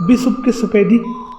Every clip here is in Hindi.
अभी सुबह की सफेदी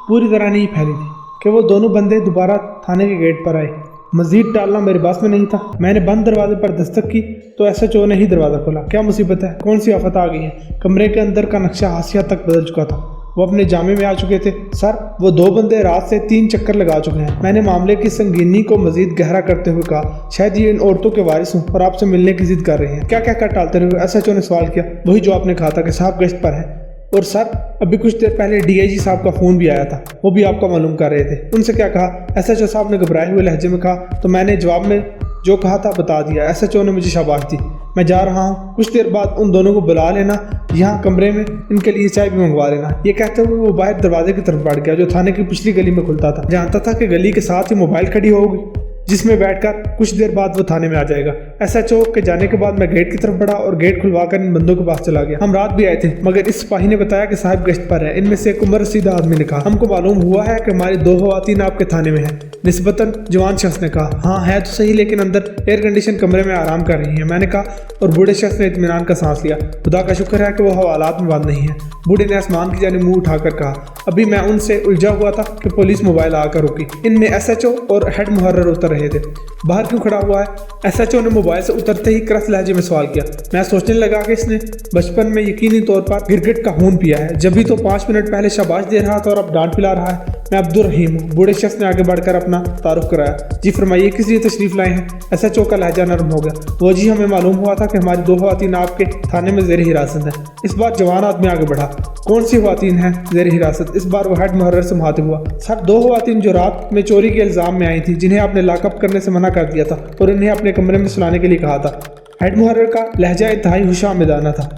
पूरी तरह नहीं फैली थी कि वो दोनों बंदे दोबारा थाने के गेट पर आए। मजीद टालना मेरे बस में नहीं था। मैंने बंद दरवाजे पर दस्तक की तो SHO ने ही दरवाज़ा खोला। क्या मुसीबत है, कौन सी आफत आ गई है? कमरे के अंदर का नक्शा हाशिया तक बदल चुका था। वो अपने जामे में आ चुके थे। सर, वो दो बंदे रात से 3 चक्कर लगा चुके हैं। मैंने मामले की संगीनी को मजीद गहरा करते हुए कहा, शायद ये इन औरतों के वारिस हों और आपसे मिलने की जिद कर रहे हैं। क्या क्या कर टालते रहे? SHO ने सवाल किया। वही जो आपने कहा था कि साहब गश्त पर है। और सर, अभी कुछ देर पहले DIG साहब का फ़ोन भी आया था, वो भी आपका मालूम कर रहे थे। उनसे क्या कहा? SHO साहब ने घबराए हुए लहजे में कहा। तो मैंने जवाब में जो कहा था बता दिया। SHO ने मुझे शाबाश दी। मैं जा रहा हूँ, कुछ देर बाद उन दोनों को बुला लेना यहाँ कमरे में, इनके लिए चाय भी मंगवा लेना। ये कहते हुए वो बाहर दरवाजे की तरफ बढ़ गया जो थाने की पिछली गली में खुलता था। जानता था कि गली के साथ ही मोबाइल खड़ी होगी जिसमें बैठकर कुछ देर बाद वो थाने में आ जाएगा। SHO के जाने के बाद मैं गेट की तरफ बढ़ा और गेट खुलवाकर इन बंदों के पास चला गया। हम रात भी आए थे, मगर इस सिपाही ने बताया कि साहब गश्त पर है। इनमें से एक उम्र रसीदा आदमी ने कहा, हमको मालूम हुआ है कि हमारी 2 खवातीन आपके थाने में है। निस्बतन जवान शख्स ने कहा, हाँ है तो सही, लेकिन अंदर एयर कंडीशन कमरे में आराम कर रही है। मैंने कहा, और बूढ़े शख्स ने इत्मीनान का सांस लिया। खुदा का शुक्र है कि वो हवालात में बंद नहीं है। बूढ़े ने आसमान की जानिब मुंह उठाकर कहा। अभी मैं उनसे उलझा हुआ था कि पुलिस मोबाइल आकर रुकी। इनमें SHO और हेड मुहर्रर उतर रहे थे। बाहर क्यों खड़ा हुआ है? SHO ने मोबाइल से उतरते ही क्रस लहजे में सवाल किया। मैं सोचने लगा कि इसने बचपन में यकीनी तौर पर गिरगिट का खून पिया है। जब भी तो 5 मिनट पहले शाबाश दे रहा था और अब डांट पिला रहा है। मैं अब्दुल रहीम हूँ। बूढ़े शख्स ने आगे बढ़कर अपना तारुफ कराया। जी फरमाइए, किस लिए तशरीफ लाए हैं? SHO का लहजा नरम हो गया। वो जी, हमें मालूम हुआ था कि हमारी 2 खवातीन आपके थाने में ज़ेर हिरासत है। इस बार जवान आदमी आगे बढ़ा। कौन सी खवातीन है ज़ेर हिरासत? इस बार वो हेड मुहर्रर से मुखातिब हुआ। सर, 2 खवातीन जो रात में चोरी के इल्ज़ाम में आई थी, जिन्हें आपने लॉकअप करने से मना कर दिया था और इन्हें अपने कमरे में सुलाने के लिए कहा था। हेड मुहर्रर का लहजा इंतहाई हुशामिदाना था।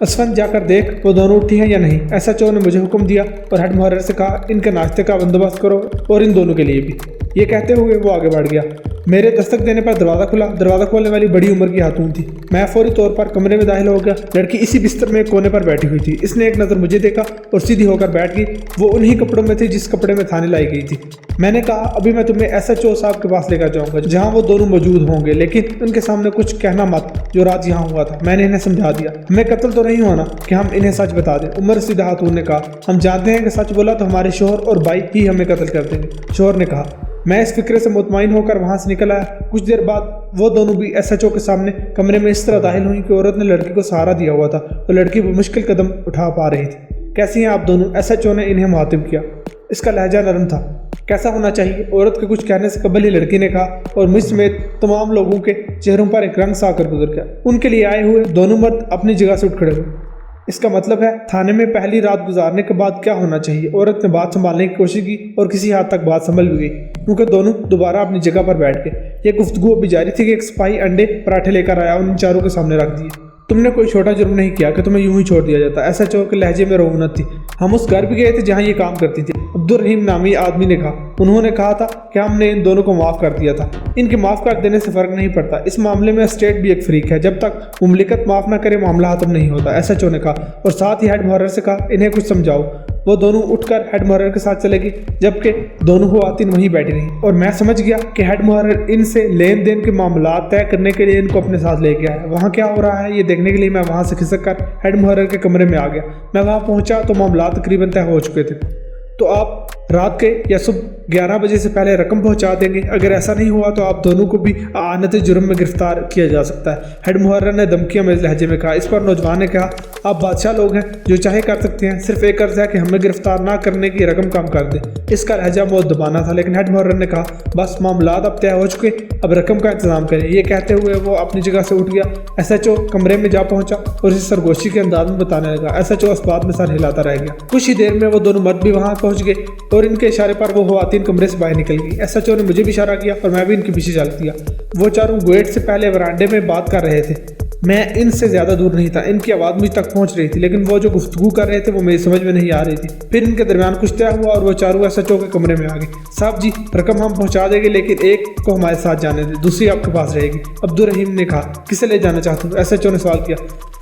असफन, जाकर देख वो दोनों उठी हैं या नहीं। SHO ने मुझे हुक्म दिया और हेड मुहर्रर से कहा, इनके नाश्ते का बंदोबस्त करो और इन दोनों के लिए भी। ये कहते हुए वो आगे बढ़ गया। मेरे दस्तक देने पर दरवाज़ा खुला। दरवाज़ा खोलने वाली बड़ी उम्र की खातून थी। मैं फौरी तौर पर कमरे में दाखिल हो गया। लड़की इसी बिस्तर में एक कोने पर बैठी हुई थी। इसने एक नज़र मुझे देखा और सीधी होकर बैठ गई। वो उन्हीं कपड़ों में थी जिस कपड़े में थाने लाई गई थी। मैंने कहा, अभी मैं तुम्हें SHO साहब के पास लेकर जाऊंगा जहां वो दोनों मौजूद होंगे, लेकिन उनके सामने कुछ कहना मत जो रात यहाँ हुआ था। मैंने इन्हें समझा दिया। हमें कत्ल तो नहीं होना कि हम इन्हें सच बता दें। उमर रसीदा खातून ने कहा, हम जानते हैं कि सच बोला तो हमारे शोहर और भाई ही हमें कत्ल कर देंगे। शोहर ने कहा। मैं इस फिक्रे से मुतमईन होकर वहां से निकल आया। कुछ देर बाद वो दोनों भी SHO के सामने कमरे में इस तरह दाखिल हुई कि औरत ने लड़की को सहारा दिया हुआ था और लड़की मुश्किल कदम उठा पा रही थी। कैसी हैं आप दोनों? SHO ने इन्हें मुखातिब किया। इसका लहजा नरम था। कैसा होना चाहिए? औरत के कुछ कहने से कबल ही लड़की ने कहा और मुझ समेत तमाम लोगों के चेहरों पर एक रंग सा आकर गुजर गया। उनके लिए आए हुए दोनों मर्द अपनी जगह से उठ खड़े हुए। इसका मतलब है थाने में पहली रात गुजारने के बाद क्या होना चाहिए? औरत ने बात संभालने की कोशिश की और किसी हद तक बात संभल भी गई क्योंकि दोनों दोबारा अपनी जगह पर बैठ गए। ये गुफ्तगू अभी जारी थी कि एक सिपाही अंडे पराठे लेकर आया और उन चारों के सामने रख दिए। तुमने कोई छोटा जुर्म नहीं किया कि तुम्हें यूं ही छोड़ दिया जाता। SHO के लहजे में रऊनत थी। हम उस घर भी गए थे जहां ये काम करती थी। अब्दुल रहीम नामी आदमी ने कहा। उन्होंने कहा था कि हमने इन दोनों को माफ़ कर दिया था। इनके माफ़ कर देने से फ़र्क नहीं पड़ता। इस मामले में स्टेट भी एक फ्रीक है। जब तक मुमलिकत माफ़ न करे मामला खत्म नहीं होता। SHO ने कहा और साथ ही हेड मुहर्रर से कहा, इन्हें कुछ समझाओ। वो दोनों उठकर हेड मुहर्रर के साथ चले गए जबकि दोनों खवातीन वहीं बैठी रहीं और मैं समझ गया कि हेड मुहर्रर इनसे लेन देन के मामला तय करने के लिए इनको अपने साथ ले गया है। वहाँ क्या हो रहा है ये देखने के लिए मैं वहाँ से खिसक कर हेड मुहर्रर के कमरे में आ गया। मैं वहाँ पहुँचा तो मामला तकरीबन तय हो चुके थे। तो आप रात के या सुबह 11 बजे से पहले रकम पहुंचा देंगे। अगर ऐसा नहीं हुआ तो आप दोनों को भी आनत जुर्म में गिरफ्तार किया जा सकता है। हेड मुहर्रर ने धमकियां में लहजे में कहा। इस पर नौजवान ने कहा, आप बादशाह लोग हैं, जो चाहे कर सकते हैं, सिर्फ एक अर्ज है कि हमें गिरफ्तार ना करने की रकम कम कर दें। इसका लहजा बहुत दबाना था, लेकिन हेड मुहर्रर ने कहा, बस मामला अब तय हो चुके, अब रकम का इंतजाम करें। ये कहते हुए वो अपनी जगह से उठ गया। SHO कमरे में जा पहुंचा और इसे सरगोशी के अंदाज में बताने लगा। SHO इस बात में सर हिलाता रह गया। कुछ ही देर में वो दोनों मर्द भी वहां पहुंच गए और इनके इशारे पर वो खवातीन कमरे से बाहर निकल गई। SHO ने मुझे भी इशारा किया और मैं भी इनके पीछे चल दिया। वो चारों गेट से पहले वरांडे में बात कर रहे थे। मैं इनसे ज़्यादा दूर नहीं था। इनकी आवाज़ मुझ तक पहुंच रही थी, लेकिन वो जो गुफ्तगू कर रहे थे वो मेरी समझ में नहीं आ रही थी। फिर इनके दरमियान कुछ तय हुआ और वो चारों SHO के कमरे में आ गए। साहब जी, रकम हम पहुंचा देंगे, लेकिन एक को हमारे साथ जाने दें, दूसरी आपके पास रहेगी। अब्दुल रहीम ने कहा। किसे ले जाना चाहते हो? SHO ने सवाल किया।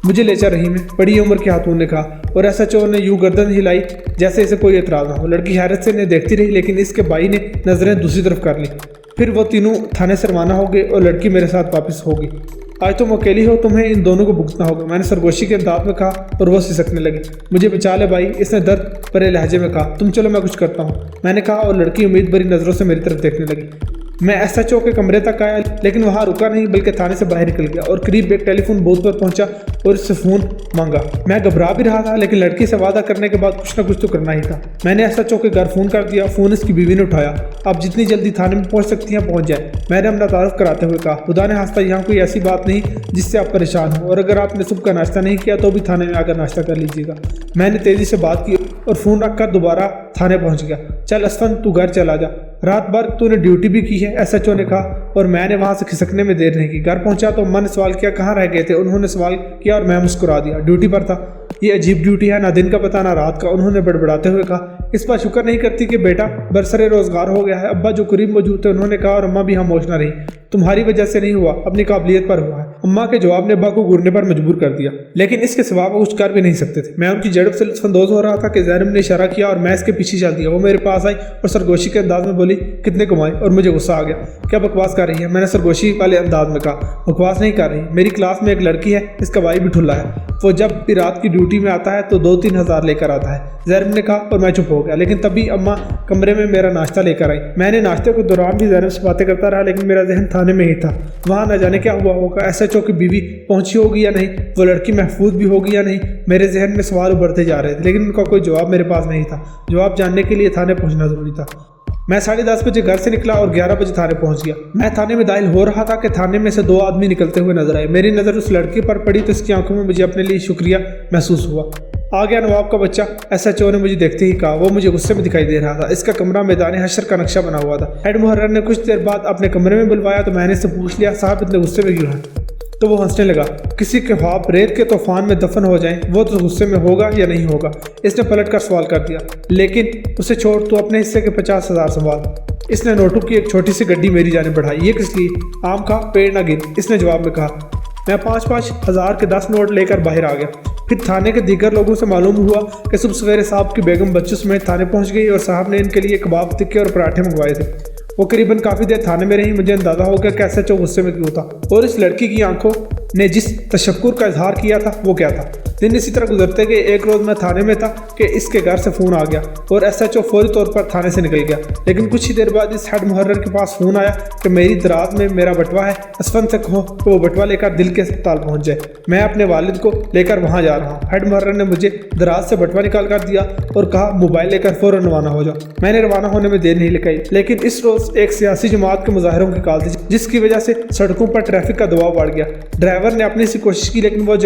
मुझे ले चल रही में, बड़ी उम्र की खातून ने कहा और SHO ने यूं गर्दन हिलाई जैसे इसे कोई एतराज़ ना हो। लड़की हैरत से इन्हें देखती रही, लेकिन इसके भाई ने नज़रें दूसरी तरफ कर ली। फिर वो तीनों थाने से रवाना हो गए और लड़की मेरे साथ वापस हो गई। आज तुम अकेली हो, तुम्हें इन दोनों को भुगतना होगा, मैंने सरगोशी के अंदाज में कहा और वो सिसकने लगी। मुझे बचा ले भाई, इसने दर्द भरे लहजे में कहा। तुम चलो मैं कुछ करता हूँ, मैंने कहा और लड़की उम्मीद भरी नजरों से मेरी तरफ देखने लगी। मैं एसएचओ के कमरे तक आया, लेकिन वहां रुका नहीं बल्कि थाने से बाहर निकल गया और करीब एक टेलीफोन बूथ पर पहुंचा और इससे फोन मांगा। मैं घबरा भी रहा था, लेकिन लड़की से वादा करने के बाद कुछ ना कुछ तो करना ही था। मैंने एसएचओ के घर फोन कर दिया। फोन इसकी बीवी ने उठाया। आप जितनी जल्दी थाने में पहुंच सकती हैं पहुंच जाए, मैंने अपना तारुफ कराते हुए कहा। खुदा ने हंसता, यहाँ कोई ऐसी बात नहीं जिससे आप परेशान हो, और अगर आपने सुबह का नाश्ता नहीं किया तो भी थाने में आकर नाश्ता कर लीजिएगा। मैंने तेजी से बात की और फोन रखकर दोबारा थाने पहुंच गया। चल असफंद, तू घर चला जा, रात भर तूने ड्यूटी भी की है, एसएचओ ने कहा, और मैंने वहां से खिसकने में देर नहीं की। घर पहुंचा तो अम्मा ने सवाल किया कहाँ रह गए थे। उन्होंने सवाल किया और मैं मुस्कुरा दिया। ड्यूटी पर था। ये अजीब ड्यूटी है, ना दिन का पता ना रात का, उन्होंने बड़बड़ाते हुए कहा। इस पर शुक्र नहीं करती कि बेटा बरसरे रोजगार हो गया है। अब्बा जो करीब मौजूद थे उन्होंने कहा और अम्मा भी खामोश न रही। तुम्हारी वजह से नहीं हुआ, अपनी काबिलियत पर हुआ है। अम्मा के जवाब ने अब्बा को घूरने पर मजबूर कर दिया, लेकिन इसके सिवा वो कुछ कर भी नहीं सकते थे। मैं उनकी झड़प से लुत्फानंदोज हो रहा था कि ज़ैनब ने इशारा किया और मैं इसके पीछे चल दिया। वो मेरे पास आई और सरगोशी के अंदाज में बोली, कितने कमाए, और मुझे गुस्सा आ गया। क्या बकवास कर रही है, मैंने सरगोशी वाले अंदाज में कहा। बकवास नहीं कर रही, मेरी क्लास में एक लड़की है, इसका भाई भी ठुल्ला है। वो जब भी रात की ड्यूटी में आता है तो 2-3 हज़ार लेकर आता है, ज़ैनब ने कहा, और मैं चुप हो गया। लेकिन तभी अम्मा कमरे में मेरा नाश्ता लेकर आई। मैंने नाश्ते के दौरान भी ज़ैनब से बातें करता रहा, लेकिन मेरा जहन थाने में ही था। वहाँ न जाने क्या हुआ होगा, एसएचओ की बीवी पहुंची होगी या नहीं, वो लड़की महफूज भी होगी या नहीं। मेरे जहन में सवाल उभरते जा रहे थे, लेकिन उनका कोई जवाब मेरे पास नहीं था। जवाब जानने के लिए थाने पहुंचना जरूरी था। मैं 10:30 बजे घर से निकला और 11 बजे थाने पहुंच गया। मैं थाने में दाखिल हो रहा था कि थाने में से 2 आदमी निकलते हुए नजर आए। मेरी नज़र उस लड़के पर पड़ी तो इसकी आंखों में मुझे अपने लिए शुक्रिया महसूस हुआ। आ गया नवाब का बच्चा, एसएचओ ने मुझे देखते ही कहा। वो मुझे गुस्से में दिखाई दे रहा था। इसका कमरा मैदान हशर का नक्शा बना हुआ था। हेड मुहर्रर ने कुछ देर बाद अपने कमरे में बुलवाया तो मैंने इससे पूछ लिया, साहब इतने गुस्से में क्यों हैं? तो वो हंसने लगा। किसी के ख्वाब रेत के तूफान में दफन हो जाएं, वो तो गुस्से में होगा या नहीं होगा? इसने पलट कर सवाल कर दिया। लेकिन उसे छोड़, तू अपने हिस्से के 50,000 संभाल। इसने नोटों की एक छोटी सी गड्डी मेरी जाने बढ़ाई। ये किस लिए? आम खा पेड़ ना गिन, इसने जवाब में कहा। मैं 5-5 हज़ार के 10 नोट लेकर बाहर आ गया। फिर थाने के दीगर लोगों से मालूम हुआ कि सुबह सवेरे साहब की बेगम बच्चों समेत थाने पहुंच गई और साहब ने इनके लिए कबाब, टिक्के और पराठे मंगवाए थे। वो करीबन काफ़ी देर थाने में रही। मुझे अंदाजा हो गया कि एसएचओ गुस्से में क्यों था और इस लड़की की आंखों ने जिस तशक्कुर का इजहार किया था वो क्या था। दिन इसी तरह गुजरते गए। एक रोज़ मैं थाने में था कि इसके घर से फ़ोन आ गया और एसएचओ फौरी तौर पर थाने से निकल गया। लेकिन कुछ ही देर बाद इस हेड मुहर्रर के पास फ़ोन आया कि मेरी दराज में मेरा बटवा है, असफंद से कहो कि वो बटवा लेकर दिल के अस्पताल पहुंच जाए। मैं अपने वालिद को लेकर वहां जा रहा हूँ। हेड मुहर्रर ने मुझे दराज से बटवा निकाल कर दिया और कहा, मोबाइल लेकर फ़ौरन रवाना हो जाओ। मैंने रवाना होने में देर नहीं लगाई, लेकिन इस रोज़ एक सियासी जमात के मुजाहरों की कॉल थी, जिसकी वजह से सड़कों पर ट्रैफिक का दबाव बढ़ गया। ड्राइवर ने अपनी सी कोशिश की, लेकिन उस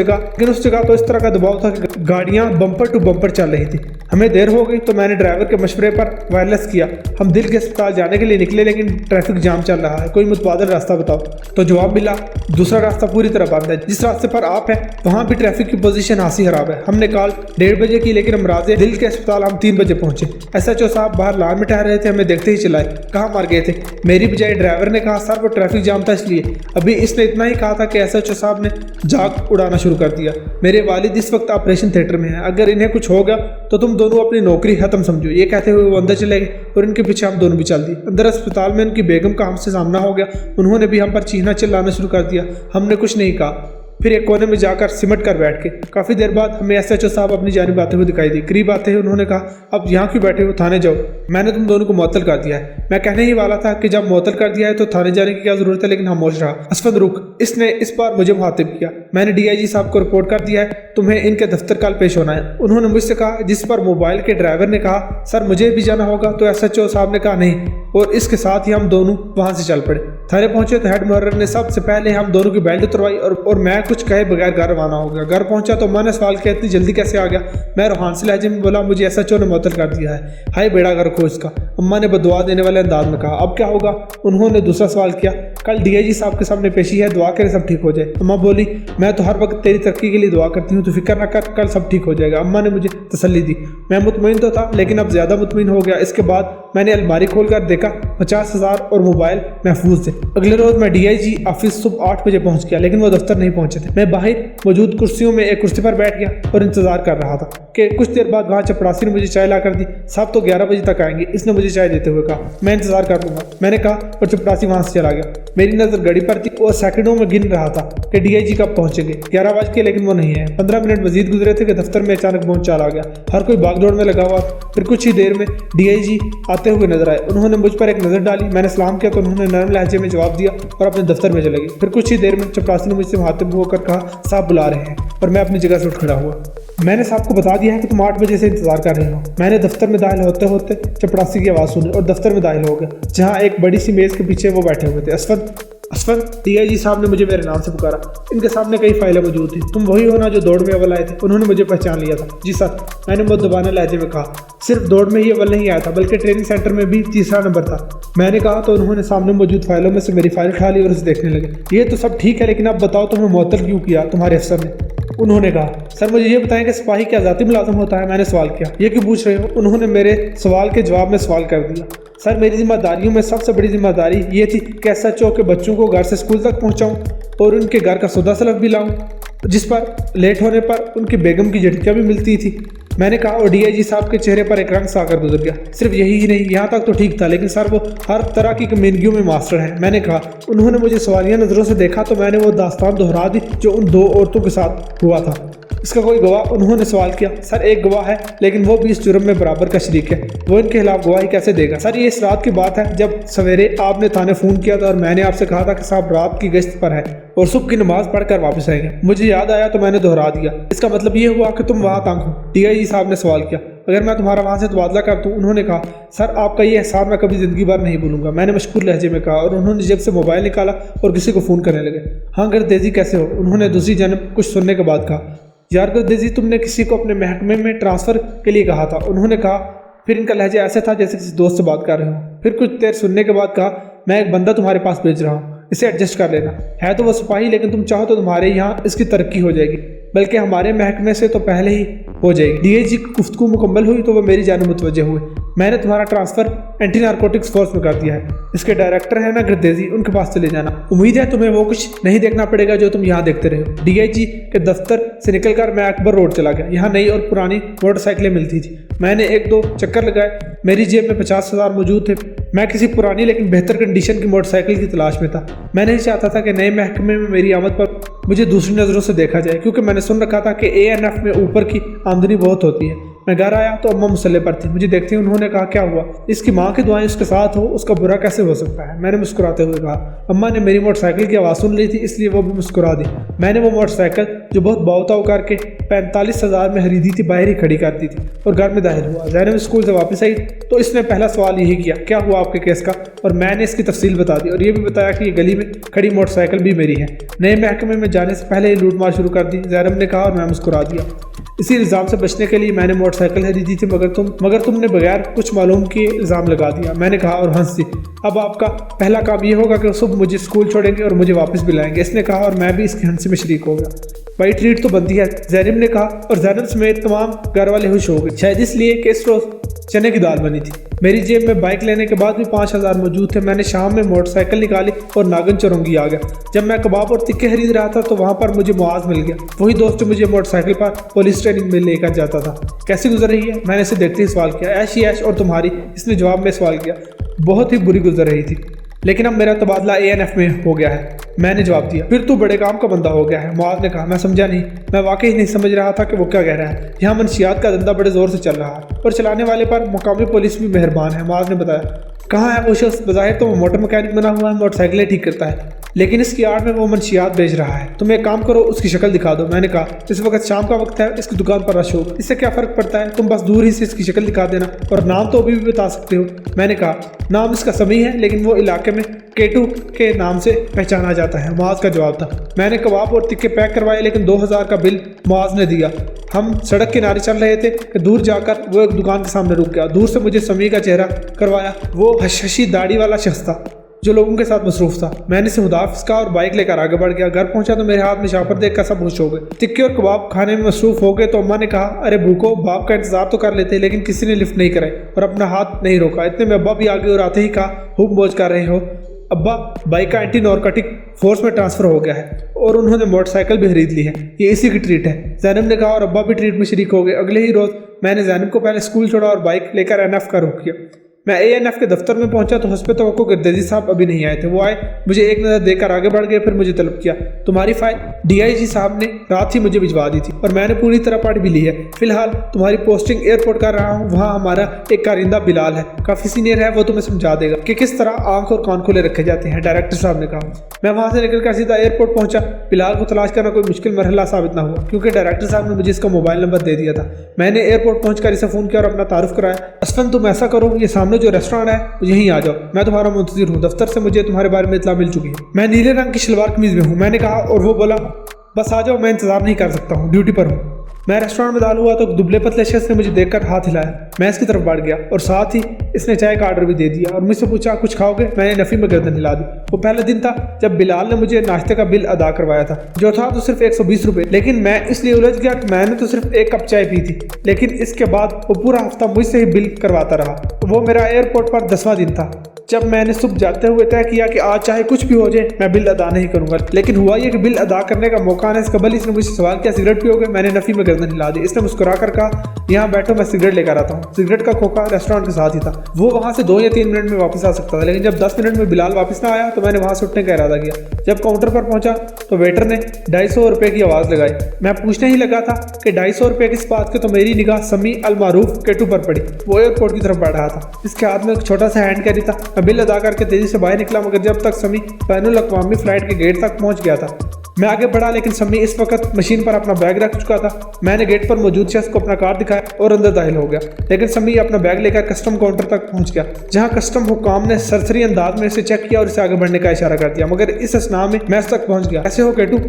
जगह तो इस तरह का दबाव था कि गाड़ियां बम्पर टू बम्पर चल रही थी। हमें देर हो गई तो मैंने ड्राइवर के मशवरे पर वायरलेस किया। हम दिल के अस्पताल जाने के लिए निकले, लेकिन ट्रैफिक जाम चल रहा है, कोई मुतबादल रास्ता बताओ। तो जवाब मिला, दूसरा रास्ता पूरी तरह बंद है। जिस रास्ते पर आप है वहाँ भी ट्रैफिक की पोजीशन हासी खराब है। हमने कॉल 1:30 बजे की, लेकिन अमराजे दिल के अस्पताल हम 3 बजे पहुंचे। एसएचओ साहब बाहर लान में ठहर रहे थे, हमें देखते ही चिल्लाए, कहाँ मार गए थे? मेरी बजाय ड्राइवर ने कहा, सर वो ट्रैफिक जाम था इसलिए। अभी इसने इतना ही कहा था कि एसएचओ साहब ने जाग उड़ाना शुरू कर दिया। मेरे वालिद इस वक्त ऑपरेशन थिएटर में है, अगर इन्हें कुछ होगा तो तुम दोनों अपनी नौकरी खत्म समझो। ये कहते हुए वो अंदर चले गए और इनके पीछे हम दोनों भी चल दिए। अंदर अस्पताल में उनकी बेगम का हमसे सामना हो गया। उन्होंने भी हम पर चीखना चिल्लाना शुरू कर दिया। हमने कुछ नहीं कहा, फिर एक कोने में जाकर सिमट कर बैठ के। काफ़ी देर बाद हमें एसएचओ साहब अपनी जानिब आते हुए दिखाई दी। करीब आते ही उन्होंने कहा, अब यहाँ क्यों बैठे हो, थाने जाओ, मैंने तुम दोनों को मुअत्तल कर दिया है। मैं कहने ही वाला था कि जब मुअत्तल कर दिया है तो थाने जाने की क्या जरूरत है, लेकिन खामोश रहा। असफंद रुक, इसने इस बार मुझे मुखातिब किया। मैंने डीआईजी साहब को रिपोर्ट कर दिया है, तुम्हें इनके दफ्तर कल पेश होना है। उन्होंने मुझसे कहा, जिस पर मोबाइल के ड्राइवर ने कहा, सर मुझे भी जाना होगा, तो एसएचओ साहब ने कहा नहीं, और इसके साथ ही हम दोनों वहाँ से चल पड़े। थाने पहुंचे तो हेड मुहर्रर ने सबसे पहले हम दोनों की बेल्ट उतरवाई और मैं कुछ कहे बगैर घर रवाना हो गया। घर पहुंचा तो अम्मा ने सवाल किया, इतनी जल्दी कैसे आ गया? मैं रूहानी लहजे में बोला, मुझे एसएचओ ने मुअत्तल कर दिया है, हाय बेड़ा घर रखो इसका। अम्मा ने बदुआ देने वाले अंदाज में कहा, अब क्या होगा? उन्होंने दूसरा सवाल किया, कल डीआईजी साहब के सामने पेशी है, दुआ करें सब ठीक हो जाए। अम्मा बोली, मैं तो हर वक्त तेरी तरक्की के लिए दुआ करती हूँ, तो फिक्र न कर, कल सब ठीक हो जाएगा। अम्मा ने मुझे तसल्ली दी। मैं मुतमईन तो था, लेकिन अब ज्यादा मुतमईन हो गया। इसके बाद मैंने अलमारी खोलकर देखा, 50,000 और मोबाइल महफूज थे। अगले रोज मैं डीआईजी ऑफिस सुबह 8 बजे पहुंच गया, लेकिन वो दफ्तर नहीं पहुंचे थे। मैं बाहर मौजूद कुर्सियों में एक कुर्सी पर बैठ गया और इंतजार कर रहा था कि कि कुछ देर बाद वहाँ चपरासी ने मुझे चाय ला कर दी। साहब तो 11 बजे तक आएंगे, इसने मुझे चाय देते हुए कहा। मैं इंतजार कर लूंगा, मैंने कहा, और चपरासी वहाँ से चला गया। मेरी नज़र घड़ी पर थी और सेकंडों में गिन रहा था कि डीआईजी कब पहुंचेंगे। 11 बज के, लेकिन वो नहीं है। 15 मिनट मजीद गुजरे थे कि दफ्तर में अचानक भूचाल आ गया। हर कोई भागदौड़ में लगा हुआ। फिर कुछ ही देर में डीआईजी आते हुए नजर आए। उन्होंने मुझ पर एक नज़र डाली, मैंने सलाम किया तो उन्होंने नरम लहजे में जवाब दिया और अपने दफ्तर में चले गए। फिर कुछ ही देर में चपरासी ने मुझसे मुखातिब होकर कहा, साहब बुला रहे हैं, और मैं अपनी जगह से उठ खड़ा हुआ। मैंने साहब को बता दिया है कि तुम 8 बजे से इंतजार कर रहे हो। मैंने दफ्तर में दाखिल होते होते चपरासी की आवाज़ सुनी और दफ्तर में दाखिल हो गया, जहाँ एक बड़ी सी मेज़ के पीछे वो बैठे हुए थे। असफद, डीआईजी साहब ने मुझे मेरे नाम से पुकारा। इनके सामने कई फाइलें मौजूद थी। तुम वही हो ना जो दौड़ में अव्वल आए थे? उन्होंने मुझे पहचान लिया था। जी सर, मैंने मुद्दबाना लहजे में कहा। सिर्फ दौड़ में ही अव्वल नहीं आया था, बल्कि ट्रेनिंग सेंटर में भी तीसरा नंबर था, मैंने कहा। तो उन्होंने सामने मौजूद फाइलों में से मेरी फाइल उठा ली और उसे देखने लगे। ये तो सब ठीक है, लेकिन अब बताओ तुम्हें मुअत्तल क्यों किया तुम्हारे अफसर ने? उन्होंने कहा, सर मुझे ये बताएं कि सिपाही क्या ज़ाती मुलाजिम होता है? मैंने सवाल किया। ये क्यों पूछ रहे हो? उन्होंने मेरे सवाल के जवाब में सवाल कर दिया। सर मेरी जिम्मेदारियों में सबसे बड़ी जिम्मेदारी ये थी कि एसएचओ के बच्चों को घर से स्कूल तक पहुंचाऊं और उनके घर का सौदा सलफ भी लाऊं, जिस पर लेट होने पर उनकी बेगम की झटकियाँ भी मिलती थी, मैंने कहा। और डीआईजी साहब के चेहरे पर एक रंग सा आकर गुजर गया। सिर्फ यही ही नहीं, यहाँ तक तो ठीक था, लेकिन सर वो हर तरह की कमीनगियों में मास्टर है, मैंने कहा। उन्होंने मुझे सवालिया नज़रों से देखा तो मैंने वो दास्तान दोहरा दी जो उन 2 औरतों के साथ हुआ था। इसका कोई गवाह? उन्होंने सवाल किया। सर एक गवाह है, लेकिन वो भी इस जुर्म में बराबर का शरीक है। वो इनके खिलाफ गवाही कैसे देगा? सर ये इस रात की बात है जब सवेरे आपने थाने फ़ोन किया था और मैंने आपसे कहा था कि साहब रात की गश्त पर है और सुबह की नमाज पढ़कर वापस आएंगे। मुझे याद आया तो मैंने दोहरा दिया। इसका मतलब ये हुआ कि तुम वहाँ तंग हो? डीआईजी साहब ने सवाल किया। अगर मैं तुम्हारा वहाँ से तबादला कर दूँ? उन्होंने कहा। सर आपका ये एहसान मैं कभी ज़िंदगी भर नहीं भूलूंगा, मैंने मशकूर लहजे में कहा। और उन्होंने जेब से मोबाइल निकाला और किसी को फ़ोन करने लगे। हाँ गर्देजी कैसे हो? उन्होंने दूसरी जानब कुछ सुनने के बाद कहा। यार गर्देजी तुमने किसी को अपने महकमे में ट्रांसफ़र के लिए कहा था, उन्होंने कहा। फिर इनका लहजा ऐसा था जैसे किसी दोस्त से बात कर रहे हो। फिर कुछ देर सुनने के बाद कहा, मैं एक बंदा तुम्हारे पास भेज रहा हूँ, इसे एडजस्ट कर लेना। है तो वो सिपाही, लेकिन तुम चाहो तो तुम्हारे यहाँ इसकी तरक्की हो जाएगी, बल्कि हमारे महकमे से तो पहले ही हो जाएगी। डीआईजी की गुफ्तगू मुकम्मल हुई तो वह मेरी जानिब मुतवज्जे हुए। मैंने तुम्हारा ट्रांसफ़र एंटी नारकोटिक्स फोर्स में कर दिया है। इसके डायरेक्टर है ना गर्देजी, उनके पास चले जाना। उम्मीद है तुम्हें वो कुछ नहीं देखना पड़ेगा जो तुम यहाँ देखते रहे हो। डीआईजी के दफ्तर से निकलकर मैं अकबर रोड चला गया। यहाँ नई और पुरानी मोटरसाइकिलें मिलती थी। मैंने 1-2 चक्कर लगाए। मेरी जेब में 50,000 मौजूद थे। मैं किसी पुरानी लेकिन बेहतर कंडीशन की मोटरसाइकिल की तलाश में था। मैं नहीं चाहता था कि नए महकमे में मेरी आमद पर मुझे दूसरी नज़रों से देखा जाए, क्योंकि मैंने सुन रखा था कि एएनएफ में ऊपर की आमदनी बहुत होती है। मैं घर आया तो अम्मा मुसल्ले पर थी। मुझे देखते ही उन्होंने कहा, क्या हुआ? इसकी माँ की दुआएं उसके साथ हो, उसका बुरा कैसे हो सकता है? मैंने मुस्कुराते हुए कहा। अम्मा ने मेरी मोटरसाइकिल की आवाज़ सुन ली थी, इसलिए वो भी मुस्कुरा दी। मैंने वो मोटरसाइकिल जो बहुत बावताव करके 45,000 में खरीदी थी बाहर ही खड़ी कर दी थी और घर में दाखिल हुआ। ज़ैनब स्कूल से वापस आई तो इसने पहला सवाल यही किया, क्या हुआ आपके केस का? और मैंने इसकी तफसील बता दी और ये भी बताया कि ये गली में खड़ी मोटरसाइकिल भी मेरी है। नए महकमे में जाने से पहले ही लूटमार शुरू कर दी, ज़ैनब ने कहा, और मैं मुस्कुरा दिया। इसी इल्ज़ाम से बचने के लिए मैंने मोटरसाइकिल खरीदी थी, मगर तुमने बगैर कुछ मालूम किए इल्ज़ाम लगा दिया, मैंने कहा और हंस दी। अब आपका पहला काम ये होगा कि सुबह मुझे स्कूल छोड़ेंगे और मुझे वापस भी लाएंगे, इसने कहा, और मैं भी इसकी हंसी में शरीक हो गया। भाई ट्रीट तो बनती है, ज़ैनब ने कहा, और ज़ैनब समेत तमाम घर वाले खुश हो गए, शायद इसलिए कि इस रोज़ चने की दाल बनी थी। मेरी जेब में बाइक लेने के बाद भी 5,000 मौजूद थे। मैंने शाम में मोटरसाइकिल निकाली और नागन चौरंगी आ गया। जब मैं कबाब और तिक्के खरीद रहा था तो वहाँ पर मुझे मुआज मिल गया, वही दोस्त जो मुझे मोटरसाइकिल पर पुलिस ट्रेनिंग में लेकर जाता था। कैसी गुजर रही है? मैंने इसे देखते ही सवाल किया। ऐश ही ऐश, और तुम्हारी? इसने जवाब में सवाल किया। बहुत ही बुरी गुजर रही थी, लेकिन अब मेरा तबादला एएनएफ में हो गया है, मैंने जवाब दिया। फिर तू बड़े काम का बंदा हो गया है, मुआज ने कहा। मैं समझा नहीं, मैं वाकई नहीं समझ रहा था कि वो क्या कह रहा है। यहाँ मनशियात का धंधा बड़े जोर से चल रहा है और चलाने वाले पर मुकामी पुलिस भी मेहरबान है, मुआज ने बताया। कहाँ है वो शख्स? बज़ाहिर तो वो मोटर मैकेनिक बना हुआ है, मोटरसाइकिलें ठीक करता है, लेकिन इसकी आड़ में वो मनशियात बेच रहा है। तुम एक काम करो, उसकी शक्ल दिखा दो, मैंने कहा। इस वक्त शाम का वक्त है, इसकी दुकान पर रश होगा, इससे क्या फ़र्क पड़ता है? तुम बस दूर ही से इसकी शक्ल दिखा देना, और नाम तो अभी भी बता सकते हो, मैंने कहा। नाम इसका समी है, लेकिन वो इलाके में केटू के नाम से पहचाना जाता है, मुआज का जवाब था। मैंने कबाब और तिक्के पैक करवाए, लेकिन 2,000 का बिल मुआज ने दिया। हम सड़क किनारे चल रहे थे कि दूर जाकर वो एक दुकान के सामने रुक गया। दूर से मुझे समी का चेहरा करवाया। वो हशशी दाढ़ी वाला शख्स था जो लोगों के साथ मसरूफ था। मैंने इसे खुदाफिज कहा और बाइक लेकर आगे बढ़ गया। घर पहुंचा तो मेरे हाथ में शापर देखकर सब खुश हो गए। टिक्के और कबाब खाने में मसरूफ हो गए तो अम्मा ने कहा, अरे भूखो, बाप का इंतजार तो कर लेते, लेकिन किसी ने लिफ्ट नहीं कराई और अपना हाथ नहीं रोका। इतने में अब्बा भी आगे और आते ही कहा, खूब मौज कर रहे हो, अब्बा, बाइक का एंटी नारकोटिक फोर्स में ट्रांसफर हो गया है और उन्होंने मोटरसाइकिल भी खरीद ली है। ये इसी की ट्रीट है। जैनब ने कहा और अब्बा भी ट्रीट में शरीक हो गए। अगले ही रोज मैंने जैनब को पहले स्कूल छोड़ा और बाइक लेकर एनएफ का रुख किया। मैं एएनएफ के दफ्तर में पहुंचा तो हस्ब तवक्को गिरदेजी साहब अभी नहीं आए थे। वो आए, मुझे एक नज़र देकर आगे बढ़ गए, फिर मुझे तलब किया। तुम्हारी फाइल डीआईजी साहब ने रात ही मुझे भिजवा दी थी और मैंने पूरी तरह पढ़ भी ली है। फिलहाल तुम्हारी पोस्टिंग एयरपोर्ट कर रहा हूँ। वहाँ हमारा एक कारिंदा बिलाल है, काफ़ी सीनियर है, वो तुम्हें समझा देगा कि किस तरह आंख और कान खुले रखे जाते हैं। डायरेक्टर साहब ने कहा। मैं वहाँ से निकलकर सीधा एयरपोर्ट पहुंचा। बिलाल को तलाश करना कोई मुश्किल मरहला साबित ना हुआ क्योंकि डायरेक्टर साहब ने मुझे इसका मोबाइल नंबर दे दिया था। मैंने एयरपोर्ट पहुंचकर इसे फ़ोन किया और अपना तारुफ कराया। असफन, तुम ऐसा करो, ये सामने जो रेस्टोरेंट है यहीं आ जाओ, मैं तुम्हारा मुंतजिर हूँ। दफ्तर से मुझे तुम्हारे बारे में इत्तला मिल चुकी है। मैं नीले रंग की शलवार कमीज में हूँ, मैंने कहा, और वो बोला, बस आ जाओ, मैं इंतजार नहीं कर सकता हूँ, ड्यूटी पर हूँ। मैं रेस्टोरेंट में दाखिल हुआ तो दुबले पतले शख्स ने मुझे देखकर हाथ हिलाया। मैं इसकी तरफ बढ़ गया और साथ ही इसने चाय का ऑर्डर भी दे दिया और मुझसे पूछा, कुछ खाओगे? मैंने नफी में गर्दन हिला दी। वो पहला दिन था जब बिलाल ने मुझे नाश्ते का बिल अदा करवाया था, जो था तो सिर्फ 120 रुपये। लेकिन मैं इसलिए उलझ गया कि मैंने तो सिर्फ एक कप चाय पी थी। लेकिन इसके बाद वो पूरा हफ्ता मुझसे ही बिल करवाता रहा। वो मेरा एयरपोर्ट पर 10वां दिन था जब मैंने सुबह जाते हुए तय किया कि आज चाहे कुछ भी हो जाए मैं बिल अदा नहीं करूंगा। लेकिन हुआ ये कि बिल अदा करने का मौका आने से कबल इसने मुझसे सवाल किया, सिगरेट पियोगे? मैंने नफी में गर्दन हिला दी। इसने मुस्कुरा कर कहा, यहाँ बैठो, मैं सिगरेट लेकर आता हूँ। सिगरेट का खोखा रेस्टोरेंट के साथ ही था। वो वहाँ से 2 या 3 मिनट में वापस आ सकता था, लेकिन जब 10 मिनट में बिलाल वापस ना आया तो मैंने वहाँ से उठने का इरादा किया। जब काउंटर पर पहुंचा तो वेटर ने 250 रुपये की आवाज़ लगाई। मैं पूछने ही लगा था कि 250 रुपये किस बात के, तो मेरी निगाह समी अल मारूफ केटू पर पड़ी। वो एयरपोर्ट की तरफ बढ़ रहा था, इसके हाथ में एक छोटा सा हैंड कैरी था। मैं बिल अदा करके तेजी से बाहर निकला, मगर जब तक समी बैनुल अक़वामी फ्लाइट के गेट तक पहुंच गया था। मैं आगे बढ़ा, लेकिन समी इस वक्त मशीन पर अपना बैग रख चुका था। मैंने गेट पर मौजूद शख्स को अपना कार्ड दिखाया और अंदर दाखिल हो गया, लेकिन समी अपना बैग लेकर कस्टम काउंटर तक पहुंच गया, जहां कस्टम हुक्काम ने सरसरी अंदाज में इसे चेक किया और इसे आगे बढ़ने का इशारा कर दिया। मगर इस असना में मैं तक पहुंच गया। कैसे हो केटू?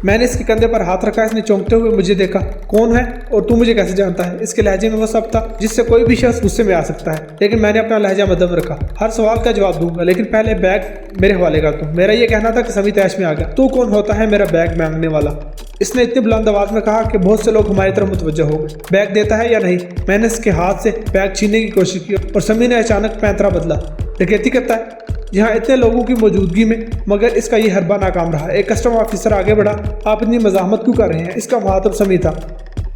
मैंने इसके कंधे पर हाथ रखा। इसने चौंकते हुए मुझे देखा। कौन है और तू मुझे कैसे जानता है? इसके लहजे में वो सब था जिससे कोई भी शख्स गुस्से में आ सकता है, लेकिन मैंने अपना लहजा मध्यम रखा। हर सवाल का जवाब दूंगा, लेकिन पहले बैग मेरे हवाले कर दूं। मेरा ये कहना था कि समी तैश में आ गया। तू कौन होता है मेरा बैग मांगने वाला? इसने इतनी बुलंद आवाज में कहा कि बहुत से लोग हमारी तरफ मुतवज्जह हो गए। बैग देता है या नहीं? मैंने इसके हाथ से बैग छीनने की कोशिश की और समी ने अचानक पैंतरा बदला। डकैती करता है यहाँ इतने लोगों की मौजूदगी में, मगर इसका ये हरबा नाकाम रहा। एक कस्टम ऑफिसर आगे बढ़ा, आप इतनी मज़ाहमत क्यों कर रहे हैं? इसका मुखातिब समी था।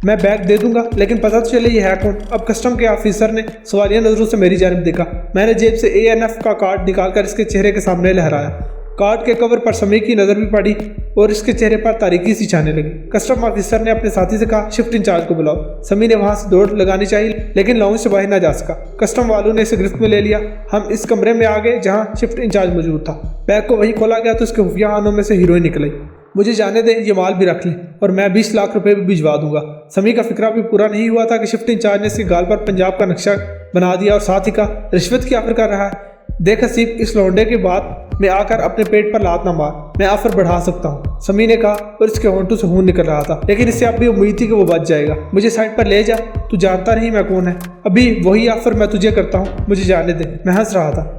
मैं बैग दे दूंगा, लेकिन पता तो चले ये है कौन? अब कस्टम के ऑफिसर ने सवालिया नजरों से मेरी जानिब देखा। मैंने जेब से एएनएफ का कार्ड निकालकर इसके चेहरे के सामने लहराया। कार्ड के कवर पर समी की नज़र भी पड़ी और इसके चेहरे पर तारीकी सी छाने लगी। कस्टम ऑफिसर ने अपने साथी से कहा, शिफ्ट इंचार्ज को बुलाओ। समी ने वहां से दौड़ लगानी चाहिए, लेकिन लाउंज से बाहर ना जा सका। कस्टम वालों ने इसे गिरफ्त में ले लिया। हम इस कमरे में आ गए जहां शिफ्ट इंचार्ज मौजूद था। बैग को वहीं खोला गया तो उसके खुफिया खानों में से हीरोइन निकली। मुझे जाने दें, ये माल भी रख लें और मैं 20 लाख रुपए भी भिजवा दूंगा। समी का फिक्रा भी पूरा नहीं हुआ था कि शिफ्ट इंचार्ज ने इसके गाल पर पंजाब का नक्शा बना दिया और साथ ही कहा, रिश्वत की ऑफर कर रहा है। देख हसीब, इस लौंडे के बाद में आकर अपने पेट पर लात ना मार, मैं ऑफर बढ़ा सकता हूँ, समी ने कहा और इसके होंठों से खून निकल रहा था। लेकिन इससे अब भी उम्मीद थी कि वो बच जाएगा। मुझे साइड पर ले जा, तू जानता नहीं मैं कौन है। अभी वही ऑफर मैं तुझे करता हूँ, मुझे जाने दे। मैं हंस रहा था।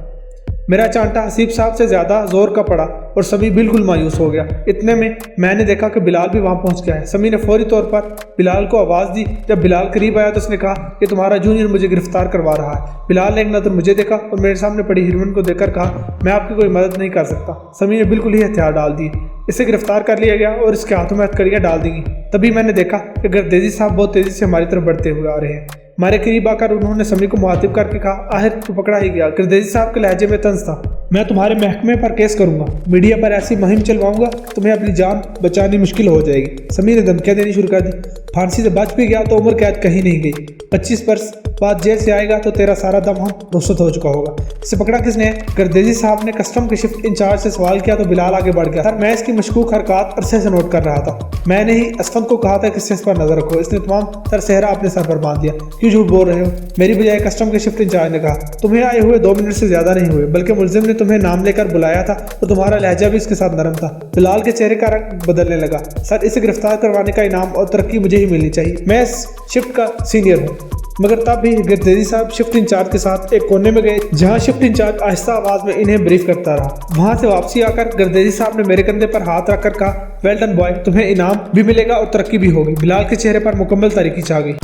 मेरा चांटा हसीब साहब से ज़्यादा जोर का पड़ा और समी बिल्कुल मायूस हो गया। इतने में मैंने देखा कि बिलाल भी वहाँ पहुँच गया है। समी ने फौरी तौर पर बिलाल को आवाज़ दी। जब बिलाल करीब आया तो उसने कहा कि तुम्हारा जूनियर मुझे गिरफ्तार करवा रहा है। बिलाल ने एक नज़र मुझे देखा और मेरे सामने पड़ी हीरोइन को देखकर कहा, मैं आपकी कोई मदद नहीं कर सकता। समी ने बिल्कुल ही हथियार डाल दिए। इसे गिरफ्तार कर लिया गया और इसके हाथों में हथकड़ियाँ डाल दी गई। तभी मैंने देखा कि गर्देजी साहब बहुत तेज़ी से हमारी तरफ बढ़ते हुए आ रहे हैं। हमारे करीब आकर उन्होंने समी को मुखातिब करके कहा, आखिर तू पकड़ा ही गया। गर्देजी साहब के लहजे में तंज था, मैं तुम्हारे महकमे पर केस करूंगा, मीडिया पर ऐसी मुहिम चलवाऊंगा, तुम्हें अपनी जान बचानी मुश्किल हो जाएगी। समी ने धमकियां देनी शुरू कर दी। फांसी से बच भी गया तो उम्र कैद कहीं नहीं गई। 25 वर्ष बाद जेल से आएगा तो तेरा सारा दम हम रुखसत हो चुका होगा। इसे पकड़ा किसने? गर्देजी साहब ने कस्टम के शिफ्ट इंचार्ज से सवाल किया तो बिलाल आगे बढ़ गया। सर, मैं इसकी मशकूक हरकत अरसे से नोट कर रहा था। मैंने ही असफन को कहा था कि इस पर नजर रखो। इसने तमाम तर सेहरा अपने सर पर बांध दिया। क्यों झूठ बोल रहे हो? मेरी बजाय कस्टम के शिफ्ट इंचार्ज ने कहा, तुम्हें आए हुए 2 मिनट से ज्यादा नहीं हुए, बल्कि मुलजिम ने तुम्हें नाम लेकर बुलाया था और तुम्हारा लहजा भी इसके साथ नरम था। बिलाल के चेहरे का रंग बदलने लगा। सर, इसे गिरफ्तार करवाने का इनाम और तरक्की मुझे ही मिलनी चाहिए। मैं इस शिफ्ट का सीनियर हूँ। मगर तब भी गर्देजी साहब शिफ्ट इंचार्ज के साथ एक कोने में गए, जहां शिफ्ट इंचार्ज आहिस्ता आवाज में इन्हें ब्रीफ करता रहा। वहां से वापसी आकर गर्देजी साहब ने मेरे कंधे पर हाथ रखकर कहा, वेल डन बॉय, तुम्हें इनाम भी मिलेगा और तरक्की भी होगी। बिलाल के चेहरे पर मुकम्मल तारीकी छा गई।